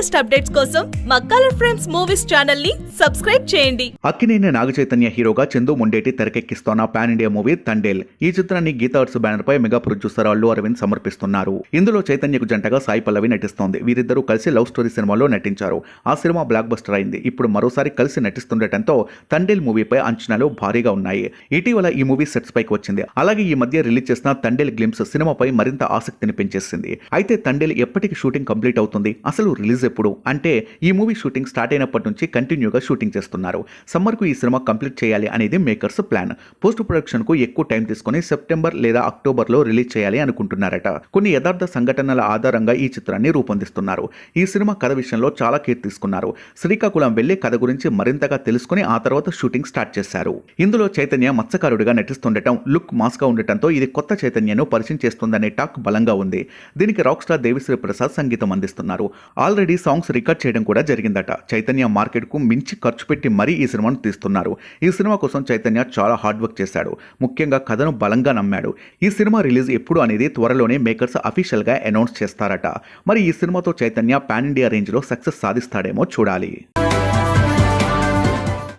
Latest updates కోసం మా colour frames movies channel ని సబ్స్క్రైబ్ చేయండి. అక్కినేని నాగచైతన్య హీరోగా చందు మొండేటి తెరకెక్కిస్తోన్న పాన్ ఇండియా మూవీ తండేల్. ఈ చిత్రాన్ని గీతా ఆర్ట్స్ బ్యానర్ పై మెగా ప్రొడ్యూసర్ అల్లు అరవింద్ సమర్పిస్తున్నారు. ఇందులో చైతన్యకు జంటగా సాయి పల్లవి నటిస్తోంది. వీరిద్దరూ కలిసి లవ్ స్టోరీ సినిమాలో నటించారు. ఆ సినిమా బ్లాక్ బస్టర్ అయింది. ఇప్పుడు మరోసారి కలిసి నటిస్తుండటంతో తండేల్ మూవీపై అంచనాలు భారీగా ఉన్నాయి. ఇటీవల ఈ మూవీ సెట్స్ పైకి వచ్చింది. అలాగే ఈ మధ్య రిలీజ్ చేసిన తండేల్ గ్లిమ్స్ సినిమాపై మరింత ఆసక్తిని పెంచేసింది. అయితే తండేల్ ఎప్పటికి షూటింగ్ కంప్లీట్ అవుతుంది, అసలు రిలీజ్ ఎప్పుడు అంటే ఈ మూవీ షూటింగ్ స్టార్ట్ అయినప్పటి నుంచి కంటిన్యూగా షూటింగ్ చేస్తున్నారు. సమ్మర్ కు ఈ సినిమా కంప్లీట్ చేయాలి అనేది మేకర్స్ ప్లాన్. పోస్ట్ ప్రొడక్షన్ కు ఎక్కువ టైం తీసుకుని సెప్టెంబర్ లేదా అక్టోబర్ లో రిలీజ్ చేయాలి అనుకుంటున్నారట. కొన్ని యథార్థ సంఘటనల ఆధారంగా ఈ చిత్రాన్ని రూపొందిస్తున్నారు. ఈ సినిమా కథ విషయంలో చాలా కేర్ తీసుకున్నారు. శ్రీకాకుళం వెళ్లి కథ గురించి మరింతగా తెలుసుకుని ఆ తర్వాత షూటింగ్ స్టార్ట్ చేశారు. ఇందులో చైతన్య మత్స్యకారుడిగా నటిస్తుండటం, లుక్ మాస్ గా ఉండటంతో ఇది కొత్త చైతన్యను పరిచయం చేస్తుందనే టాక్ బలంగా ఉంది. దీనికి రాక్ స్టార్ దేవిశ్రీ ప్రసాద్ సంగీతం అందిస్తున్నారు. ఆల్రెడీ సాంగ్స్ రికార్డ్ చేయడం కూడా జరిగిందట. చైతన్య మార్కెట్ కు మించి ఖర్చు పెట్టి మరీ ఈ సినిమాను తీస్తున్నారు. ఈ సినిమా కోసం చైతన్య చాలా హార్డ్ వర్క్ చేశాడు. ముఖ్యంగా కథను బలంగా నమ్మాడు. ఈ సినిమా రిలీజ్ ఎప్పుడు అనేది త్వరలోనే మేకర్స్ అఫీషియల్ గా అనౌన్స్ చేస్తారట. మరి ఈ సినిమాతో చైతన్య పాన్ ఇండియా రేంజ్ లో సక్సెస్ సాధిస్తాడేమో చూడాలి.